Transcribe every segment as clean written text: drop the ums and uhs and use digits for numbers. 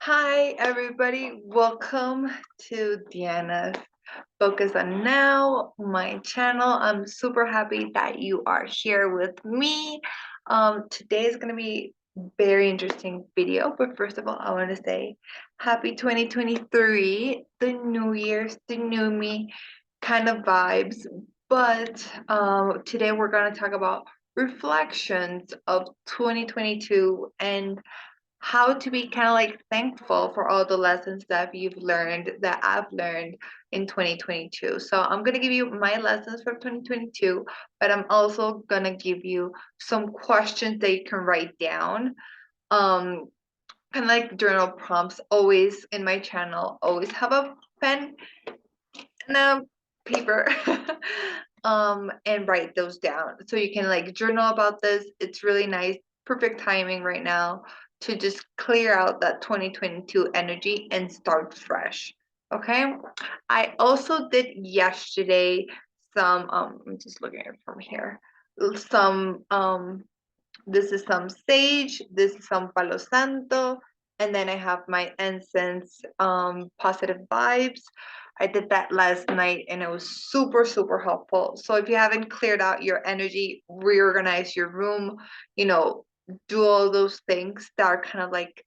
Hi, everybody. Welcome to Diana's Focus on Now, my channel. I'm super happy that you are here with me. Today is going to be very interesting video, but first of all, I want to say happy 2023, the new year's, the new me kind of vibes. But today we're going to talk about reflections of 2022 and how to be kind of like thankful for all the lessons that you've learned that I've learned in 2022. So I'm going to give you my lessons from 2022, but I'm also going to give you some questions that you can write down. Um kind of like journal prompts always in my channel. Always have a pen and a paper. And write those down so you can like journal about this. It's really nice, perfect timing right now to just clear out that 2022 energy and start fresh. Okay, I also did yesterday some I'm just looking at it from here, some this is some sage, this is some palo santo, and then I have my incense, positive vibes. I did that last night and it was super, super helpful. So if you haven't cleared out your energy, reorganize your room, you know, do all those things that are kind of like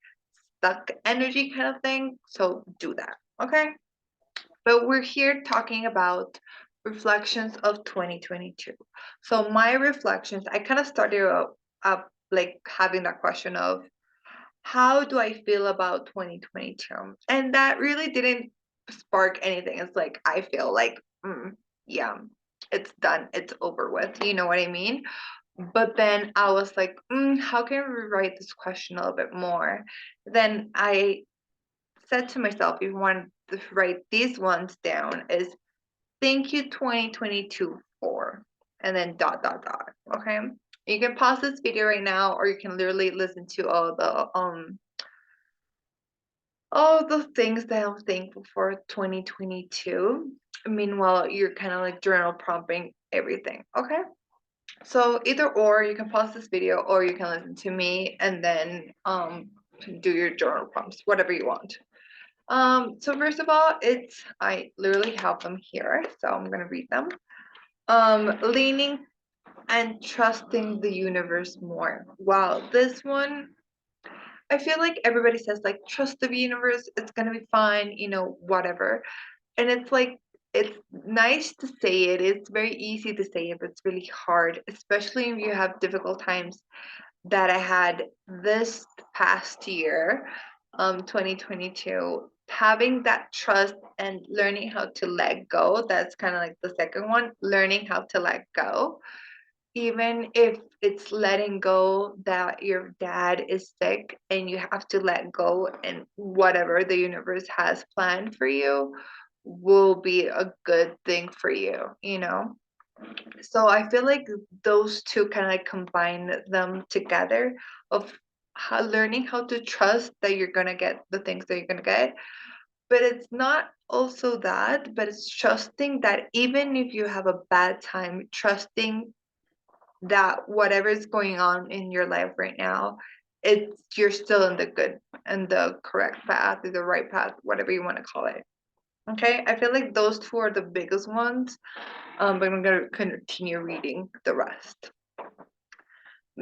stuck energy kind of thing. So do that. Okay. But we're here talking about reflections of 2022. So my reflections, I kind of started up like having that question of how do I feel about 2022? And that really didn't spark anything. It's like I feel like, yeah, it's done, it's over with. You know what I mean? But then I was like, how can we rewrite this question a little bit more? Then I said to myself, if you want to write these ones down, is thank you 2022 for, and then dot dot dot. Okay. You can pause this video right now, or you can literally listen to all the things that I'm thankful for 2022. Meanwhile, you're kind of like journal prompting everything. Okay. So either or, you can pause this video or you can listen to me and then do your journal prompts, whatever you want. So first of all, I literally have them here, so I'm gonna read them. Leaning and trusting the universe more. Wow, this one, I feel like everybody says like trust the universe, it's gonna be fine, whatever. And it's like it's nice to say it. It's very easy to say it, but it's really hard, especially if you have difficult times that I had this past year, 2022, having that trust and learning how to let go. That's kind of like the second one, learning how to let go. Even if it's letting go that your dad is sick and you have to let go, and whatever the universe has planned for you will be a good thing for you. So I feel like those two kind of like combine them together of learning how to trust that you're gonna get the things that you're gonna get. But it's not also that, but it's trusting that even if you have a bad time, trusting that whatever is going on in your life right now, you're still in the good and the correct path, or the right path, whatever you want to call it. Okay, I feel like those two are the biggest ones, but I'm gonna continue reading the rest.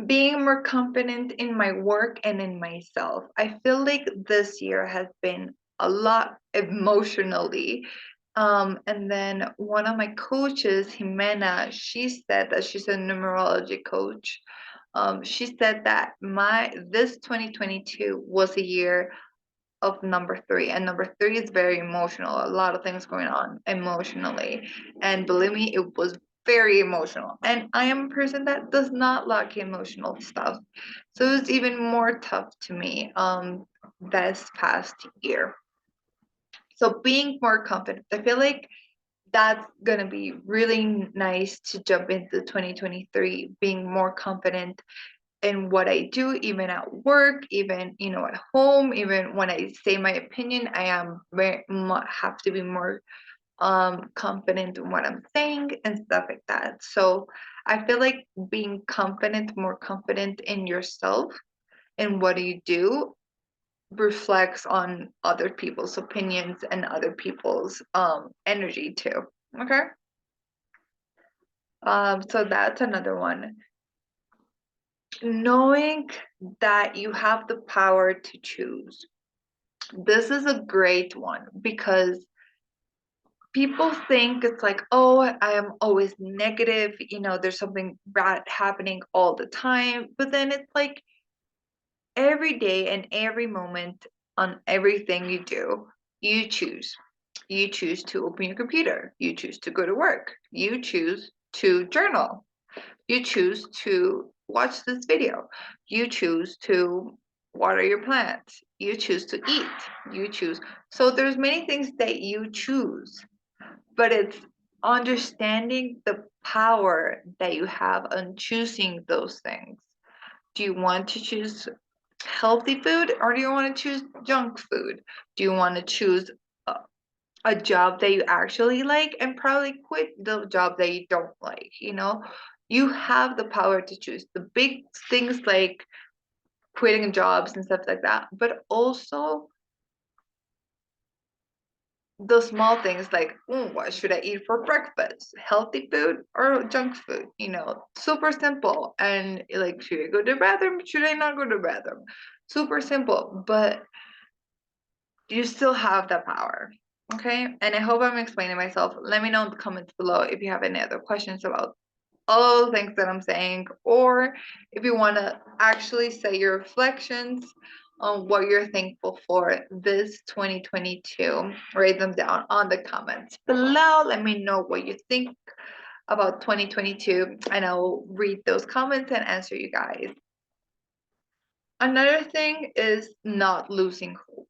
Being more confident in my work and in myself. I feel like this year has been a lot emotionally. And then one of my coaches, Jimena, she said that she's a numerology coach. She said that this 2022 was a year of number three, and number three is very emotional. A lot of things going on emotionally, and believe me, it was very emotional. And I am a person that does not like emotional stuff, so it's even more tough to me this past year. So being more confident, I feel like that's gonna be really nice to jump into 2023 being more confident in what I do, even at work, even at home, even when I say my opinion, I am have to be more confident in what I'm saying and stuff like that. So I feel like being confident, more confident in yourself and what do you do, reflects on other people's opinions and other people's energy too. Okay. So that's another one. Knowing that you have the power to choose. This is a great one because people think it's like, oh, I am always negative, there's something bad happening all the time. But then it's like every day and every moment on everything you do, you choose. You choose to open your computer. You choose to go to work. You choose to journal. You choose to watch this video. You choose to water your plants. You choose to eat. You choose. So there's many things that you choose, but it's understanding the power that you have on choosing those things. Do you want to choose healthy food or do you want to choose junk food? Do you want to choose a job that you actually like and probably quit the job that you don't like? You have the power to choose the big things like quitting jobs and stuff like that, but also the small things like, what should I eat for breakfast? Healthy food or junk food? Super simple. And like, should I go to the bathroom? Should I not go to the bathroom? Super simple, but you still have that power. Okay. And I hope I'm explaining myself. Let me know in the comments below if you have any other questions about all the things that I'm saying, or if you want to actually say your reflections on what you're thankful for this 2022. Write them down on the comments below. Let me know what you think about 2022, and I'll read those comments and answer you guys. Another thing is not losing hope.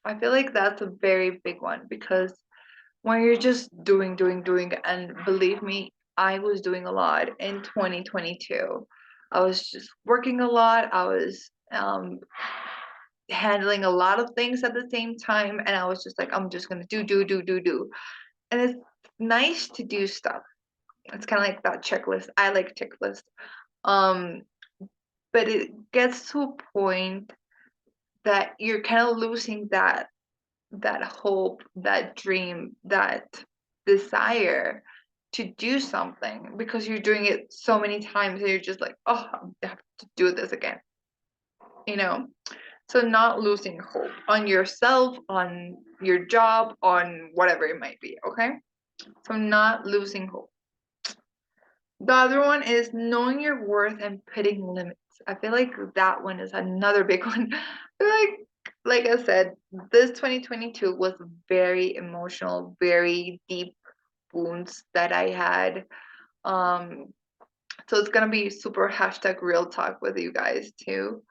I feel like that's a very big one because when you're just doing, and believe me, I was doing a lot in 2022. I was just working a lot. I was handling a lot of things at the same time, and I was just like, I'm just gonna do. And it's nice to do stuff. It's kind of like that checklist. I like checklist. Um, but it gets to a point that you're kind of losing that hope, that dream, that desire to do something because you're doing it so many times and you're just like, oh, I have to do this again. So not losing hope on yourself, on your job, on whatever it might be. Okay. So not losing hope. The other one is knowing your worth and putting limits. I feel like that one is another big one. Like I said, this 2022 was very emotional, very deep wounds that I had. So it's gonna be super hashtag real talk with you guys too.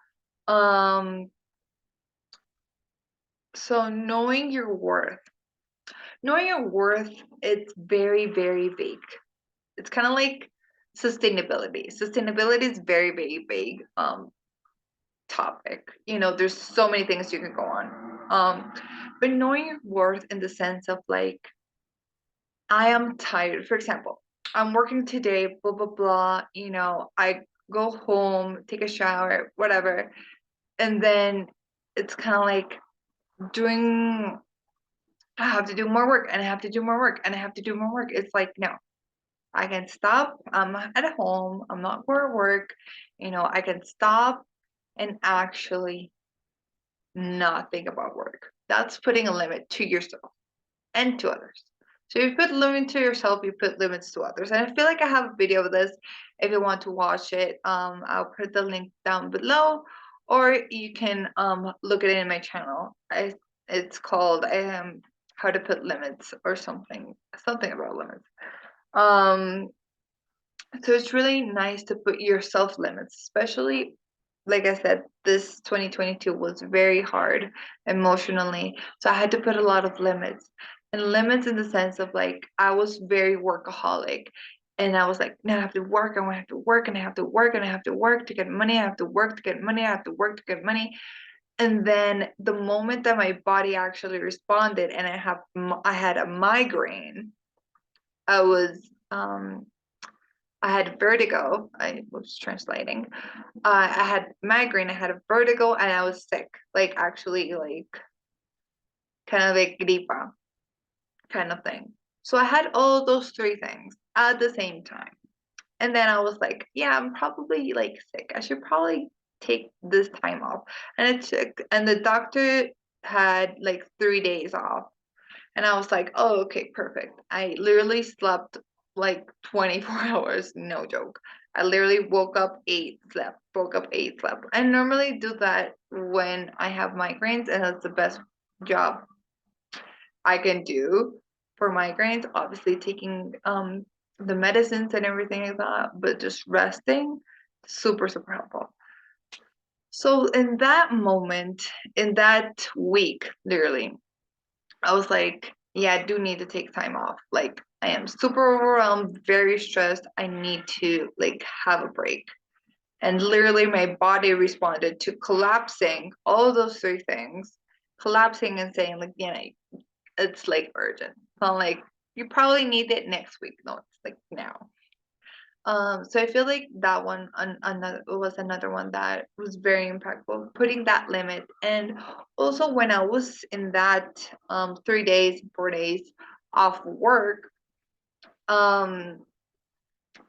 Um, so knowing your worth. Knowing your worth, it's very, very vague. It's kind of like sustainability. Sustainability is very, very vague topic. There's so many things you can go on. But knowing your worth in the sense of like, I am tired. For example, I'm working today, blah blah blah. I go home, take a shower, whatever, and then it's kind of like doing. I have to do more work, and I have to do more work, and I have to do more work. It's like no, I can stop. I'm at home. I'm not going to work. I can stop and actually not think about work. That's putting a limit to yourself and to others. So you put limit to yourself, you put limits to others. And I feel like I have a video of this if you want to watch it. I'll put the link down below, or you can look at it in my channel. It's called how to put limits or something about limits. So it's really nice to put yourself limits, especially like I said, this 2022 was very hard emotionally. So I had to put a lot of limits. And limits in the sense of like I was very workaholic. And I was like, no, I have to work, I have to work, and I have to work, and I have to work to get money, I have to work to get money, I have to work to get money. And then the moment that my body actually responded and I had a migraine, I was I had vertigo. I was translating. I had migraine. I had a vertigo, and I was sick. Like actually, like kind of like gripa kind of thing. So I had all those three things at the same time. And then I was like, yeah, I'm probably like sick. I should probably take this time off. And it took, and the doctor had like 3 days off. And I was like, oh, okay, perfect. I literally slept like 24 hours, no joke. I literally woke up, ate, slept, woke up, ate, slept. I normally do that when I have migraines, and that's the best job I can do for migraines. Obviously, taking the medicines and everything like that, but just resting, super, super helpful. So in that moment, in that week, literally, I was like, yeah, I do need to take time off. Like, I am super overwhelmed, very stressed. I need to like have a break. And literally my body responded to collapsing all those three things, collapsing and saying like, yeah, it's like urgent. So I'm like, you probably need it next week. No, it's like now. So I feel like that one another was another one that was very impactful, putting that limit. And also when I was in that 3 days, 4 days off work, um,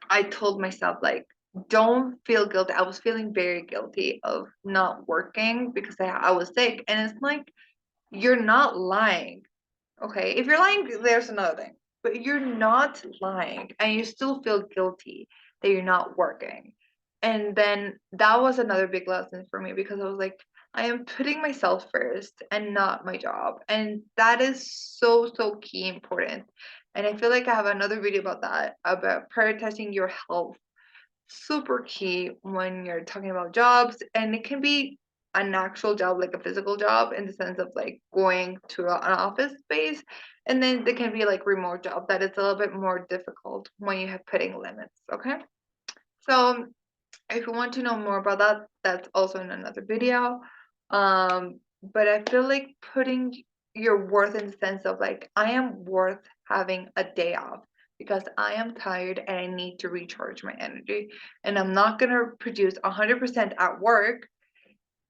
I told myself like, don't feel guilty. I was feeling very guilty of not working because I was sick. And it's like, you're not lying. Okay, if you're lying, there's another thing. But you're not lying, and you still feel guilty that you're not working. And then that was another big lesson for me because I was like, I am putting myself first and not my job. And that is so, so key important. And I feel like I have another video about that, about prioritizing your health. Super key when you're talking about jobs, and it can be an actual job, like a physical job, in the sense of like going to an office space, and then there can be like remote job that is a little bit more difficult when you have putting limits. Okay, so if you want to know more about that, that's also in another video. But I feel like putting your worth in the sense of like, I am worth having a day off because I am tired and I need to recharge my energy. And I'm not gonna produce 100% at work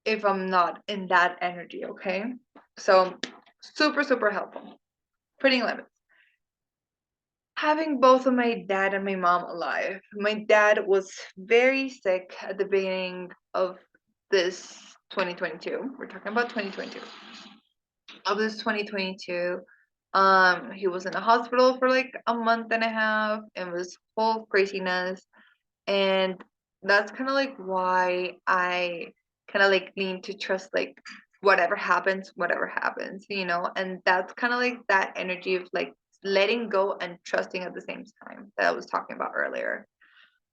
if I'm not in that energy, okay? So super, super helpful. Putting limits. Having both of my dad and my mom alive. My dad was very sick at the beginning of this 2022. We're talking about 2022. Of this 2022. He was in the hospital for like a month and a half and was full of craziness. And that's kind of like why I kind of like lean to trust like whatever happens, you know? And that's kind of like that energy of like letting go and trusting at the same time that I was talking about earlier.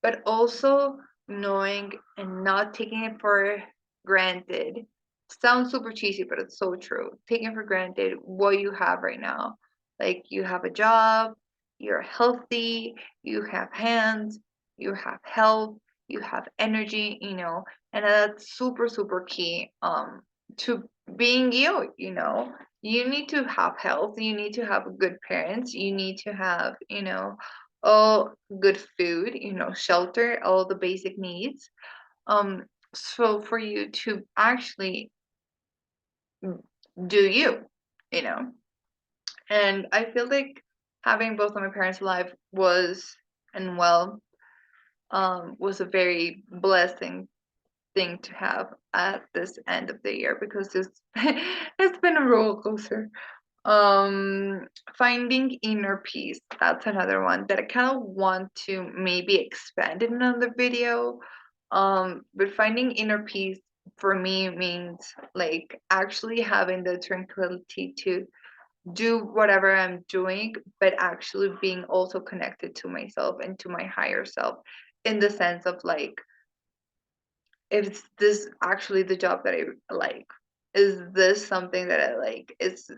But also knowing and not taking it for granted. Sounds super cheesy, but it's so true. Taking for granted what you have right now. Like you have a job, you're healthy, you have hands, you have health, you have energy, you know, and that's super, super key to being you, you know. You need to have health, you need to have good parents, you need to have, you know, all good food, you know, shelter, all the basic needs. Um, so for you to actually do you, you know, and I feel like having both of my parents alive was and well, was a very blessing thing to have at this end of the year because it's been a roller coaster. Um, Finding inner peace. That's another one that I kind of want to maybe expand in another video. But finding inner peace for me means like actually having the tranquility to do whatever I'm doing, but actually being also connected to myself and to my higher self in the sense of like, if this actually the job that I like? Is this something that I like? Is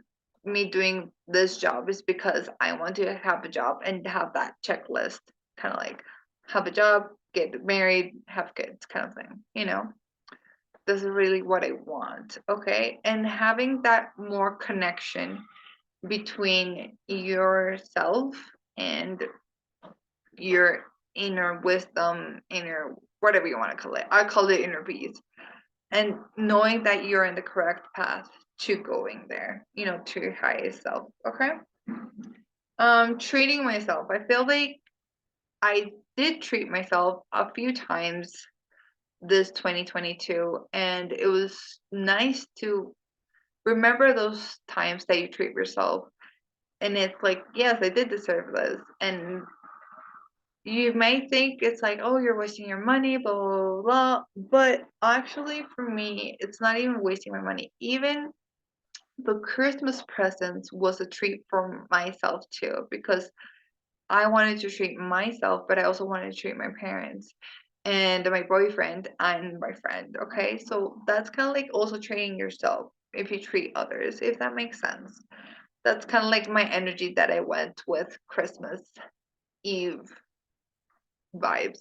me doing this job is because I want to have a job and have that checklist, kind of like have a job, get married, have kids, kind of thing, you know? This is really what I want, okay? And having that more connection between yourself and your inner wisdom, inner whatever you want to call it. I call it inner peace. And knowing that you're in the correct path to going there, to your highest self. Okay. Treating myself. I feel like I did treat myself a few times this 2022, and it was nice to remember those times that you treat yourself. And it's like, yes, I did deserve this. And you may think it's like, oh, you're wasting your money, blah, blah, blah. But actually, for me, it's not even wasting my money. Even the Christmas presents was a treat for myself too, because I wanted to treat myself, but I also wanted to treat my parents and my boyfriend and my friend. Okay, so that's kind of like also treating yourself if you treat others, if that makes sense. That's kind of like my energy that I went with Christmas Eve vibes.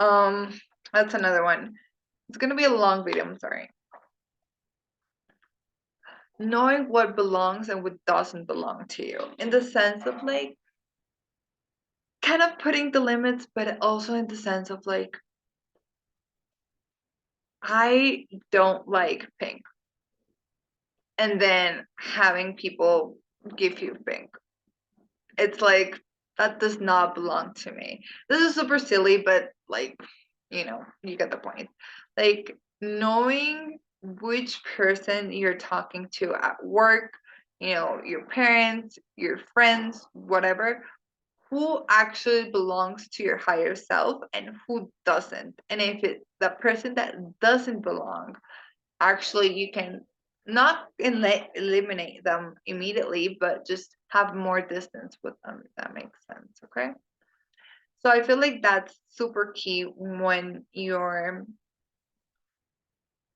Um, that's another one. It's gonna be a long video. I'm sorry. Knowing what belongs and what doesn't belong to you, in the sense of like kind of putting the limits, but also in the sense of like I don't like pink, and then having people give you pink. It's like that does not belong to me. This is super silly, but like, you get the point. Like knowing which person you're talking to at work, your parents, your friends, whatever, who actually belongs to your higher self and who doesn't. And if it's the person that doesn't belong, actually you can not eliminate them immediately, but just have more distance with them, if that makes sense. Okay. So I feel like that's super key when you're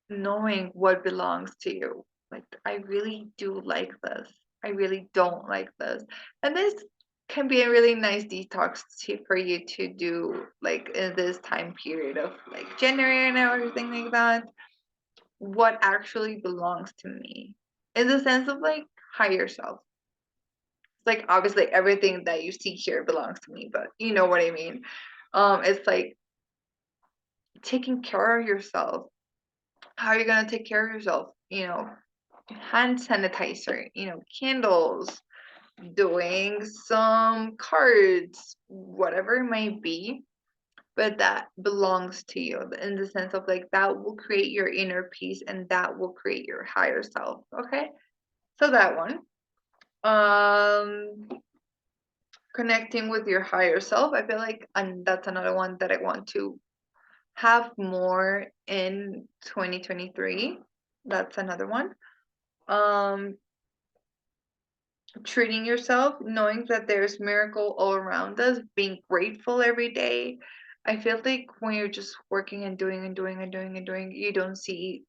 knowing what belongs to you. Like, I really do like this. I really don't like this. And this can be a really nice detox tip for you to do, like, in this time period of like January and everything like that. What actually belongs to me in the sense of like higher self. It's like obviously everything that you see here belongs to me, but you know what I mean. It's like taking care of yourself. How are you gonna take care of yourself? Hand sanitizer, candles, doing some cards, whatever it may be, but that belongs to you in the sense of like that will create your inner peace and that will create your higher self. Okay. So that one. Um Connecting with your higher self. I feel like, and that's another one that I want to have more in 2023. That's another one. Um Treating yourself, knowing that there's miracle all around us, being grateful every day. I feel like when you're just working and doing and doing and doing and doing, you don't see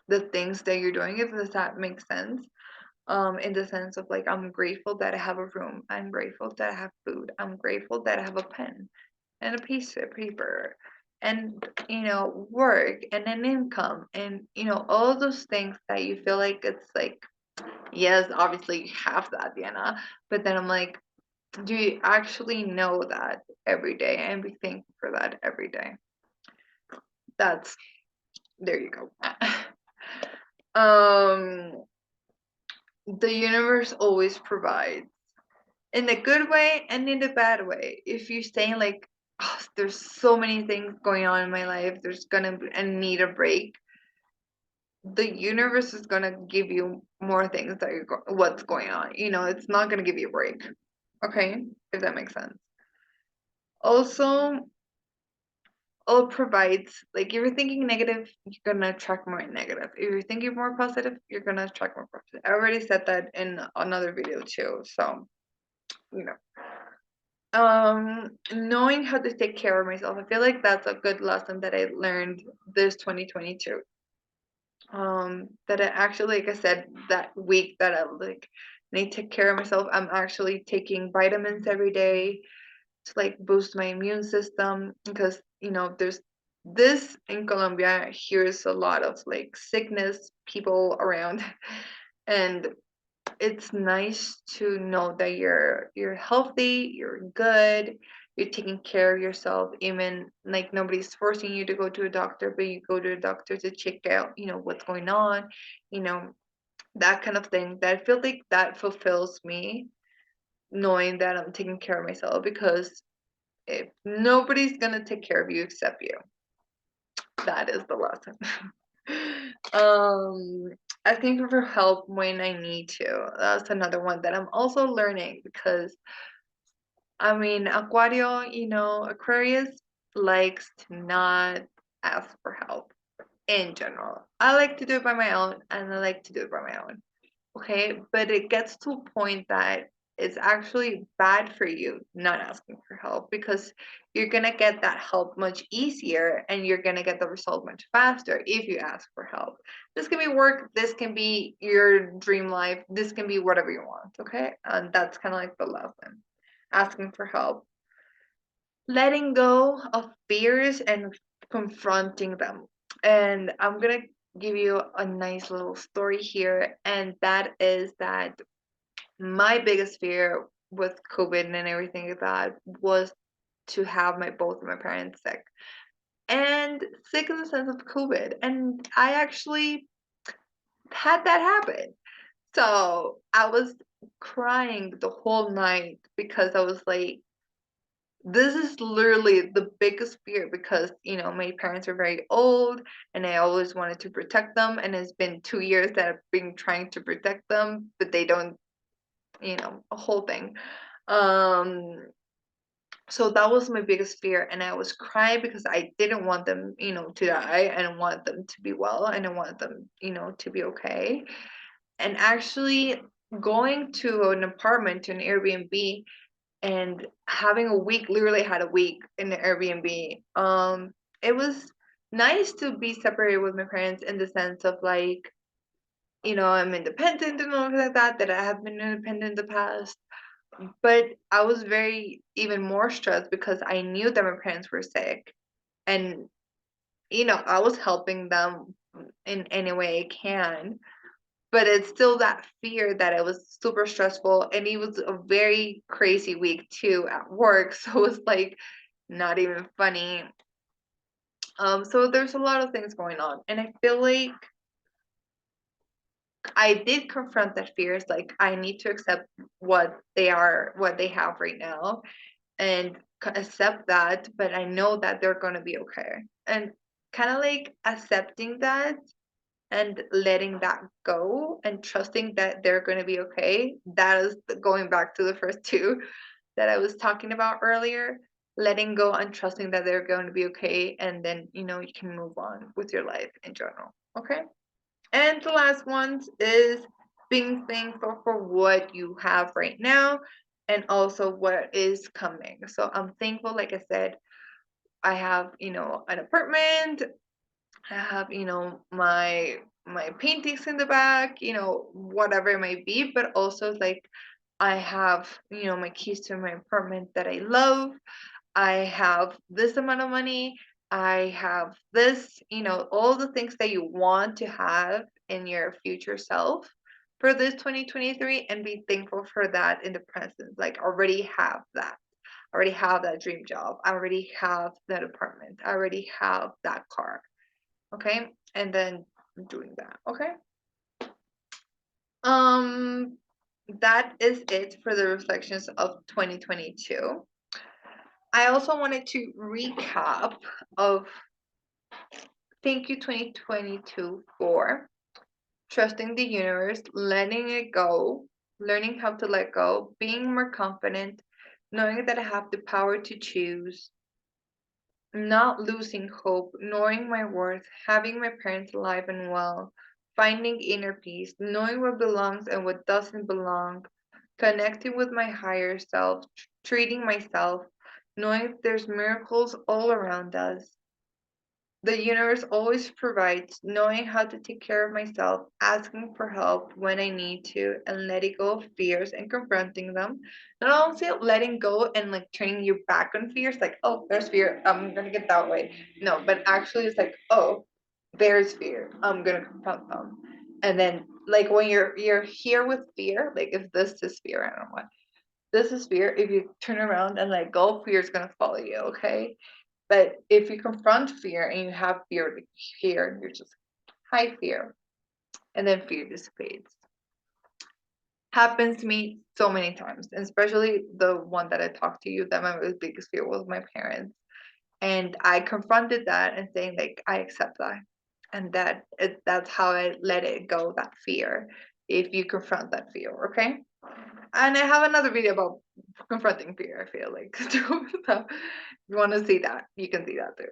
the things that you're doing, if does that make sense. In the sense of like, I'm grateful that I have a room, I'm grateful that I have food, I'm grateful that I have a pen and a piece of paper and work and an income and all those things that you feel like it's like, yes, obviously you have that, Diana, but then I'm like, do you actually know that every day and be thankful for that every day? That's There you go. um the universe always provides in a good way and in a bad way. If you're saying like, oh, there's so many things going on in my life, there's gonna be, I need a break, the universe is gonna give you more things that what's going on. It's not gonna give you a break. Okay, if that makes sense. Also, all provides, like, if you're thinking negative, you're gonna attract more negative. If you're thinking more positive, you're gonna attract more positive. I already said that in another video too. So, you know. Knowing how to take care of myself. I feel like that's a good lesson that I learned this 2022. That I actually, like I said, that week that I like need to take care of myself. I'm actually taking vitamins every day to like boost my immune system, because there's this in Colombia. Here's a lot of like sickness people around, and it's nice to know that you're healthy, you're good, you're taking care of yourself, even like nobody's forcing you to go to a doctor, but you go to a doctor to check out, what's going on, you know, that kind of thing. That I feel like that fulfills me, knowing that I'm taking care of myself, because if nobody's gonna take care of you except you. That is the lesson. um, Asking for help when I need to. That's another one that I'm also learning, because I mean, Aquarius likes to not ask for help in general. I like to do it by my own, and I like to do it by my own. Okay, but it gets to a point that it's actually bad for you not asking for help, because you're gonna get that help much easier, and you're gonna get the result much faster if you ask for help. This can be work, this can be your dream life, this can be whatever you want, okay? And that's kind of like the lesson. Asking for help. Letting go of fears and confronting them. And I'm gonna give you a nice little story here, and that is that my biggest fear with COVID and everything like that was to have my both of my parents sick. And sick in the sense of COVID. And I actually had that happen. So I was crying the whole night, because I was like, this is literally the biggest fear, because my parents are very old, and I always wanted to protect them, and it's been 2 years that I've been trying to protect them, but they don't, a whole thing. um so that was my biggest fear, and I was crying because I didn't want them, to die. I didn't want them to be well, and I wanted them, to be okay. And actually going to an apartment, to an Airbnb, and having a week, literally had a week in the Airbnb. It was nice to be separated with my parents, in the sense of like, I'm independent and all like that, that I have been independent in the past. But I was very even more stressed, because I knew that my parents were sick, and I was helping them in any way I can. But it's still that fear that it was super stressful, and it was a very crazy week too at work. So it was like not even funny. So there's a lot of things going on, and I feel like I did confront that fears. Like, I need to accept what they are, what they have right now, and accept that. But I know that they're gonna be okay, and kind of like accepting that and letting that go, and trusting that they're going to be okay. That is going back to the first two that I was talking about earlier. Letting go and trusting that they're going to be okay, and then you can move on with your life in general. Okay. And the last one is being thankful for what you have right now, and also what is coming. So I'm thankful, like I said, I have, an apartment. I have, my paintings in the back, whatever it might be, but also like I have, my keys to my apartment that I love. I have this amount of money. I have this, all the things that you want to have in your future self for this 2023, and be thankful for that in the present. Like, already have that. I already have that dream job. I already have that apartment. I already have that car. Okay. And then doing that. Okay. Um, that is it for the reflections of 2022. I also wanted to recap of thank you 2022 for trusting the universe, letting it go, learning how to let go, being more confident, knowing that I have the power to choose, not losing hope, knowing my worth, having my parents alive and well, finding inner peace, knowing what belongs and what doesn't belong, connecting with my higher self, treating myself, knowing there's miracles all around us. The universe always provides, knowing how to take care of myself, asking for help when I need to, and letting go of fears and confronting them. Not only letting go and like turning your back on fears, like, oh, there's fear, I'm gonna get that way. No, but actually it's like, oh, there's fear, I'm gonna confront them. And then like when you're here with fear, like if this is fear, I don't know what. This is fear. If you turn around and let go, fear is gonna follow you, okay? But if you confront fear and you have fear here, you're just hi fear, and then fear dissipates. Happens to me so many times, and especially the one that I talked to you that my biggest fear was my parents. And I confronted that and saying like I accept that, and that's how I let it go, that fear. If you confront that fear, okay? And I have another video about confronting fear, I feel like. So if you want to see that, you can see that too.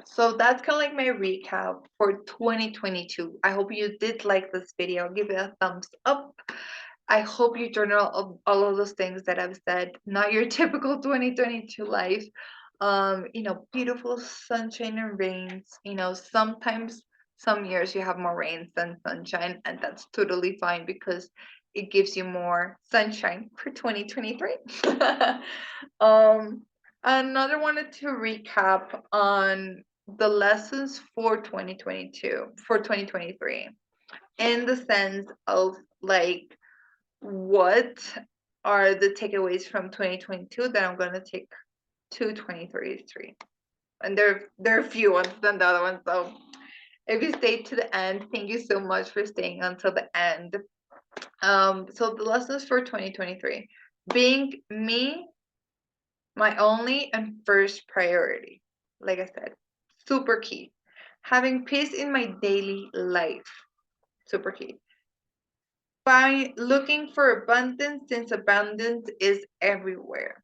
So that's kind of like my recap for 2022. I hope you did like this video. Give it a thumbs up. I hope you journal of all of those things that I've said, not your typical 2022 life. Beautiful sunshine and rains. Sometimes some years you have more rains than sunshine, and that's totally fine because it gives you more sunshine for 2023. Another wanted to recap on the lessons for 2023, in the sense of like what are the takeaways from 2022 that I'm going to take to 2023. And there are a few ones than the other ones. So if you stayed to the end, thank you so much for staying until the end. So the lessons for 2023: being me, my only and first priority. Like I said, super key. Having peace in my daily life, super key. By looking for abundance, since abundance is everywhere.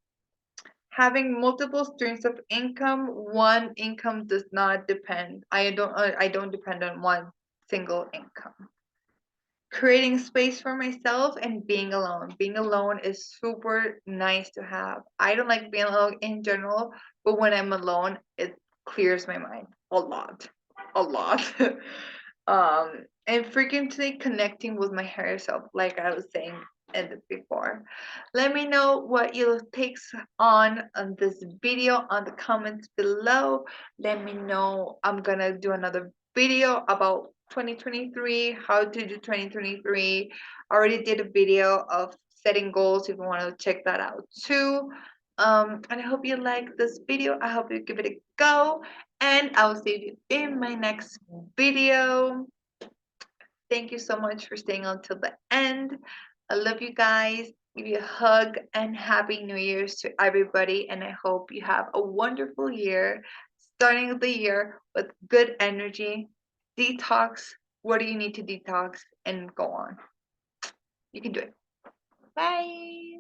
Having multiple streams of income, one income does not depend. I don't depend on one single income. Creating space for myself and being alone. Being alone is super nice to have. I don't like being alone in general, but when I'm alone, it clears my mind a lot. A lot. And frequently connecting with my higher self, like I was saying in the before. Let me know what your takes on this video on the comments below. Let me know. I'm gonna do another video about 2023, how to do 2023. I already did a video of setting goals if you want to check that out too. And I hope you like this video. I hope you give it a go, and I will see you in my next video. Thank you so much for staying until the end. I love you guys. Give you a hug and happy New Year's to everybody. And I hope you have a wonderful year, starting the year with good energy. Detox. What do you need to detox? And go on. You can do it. Bye.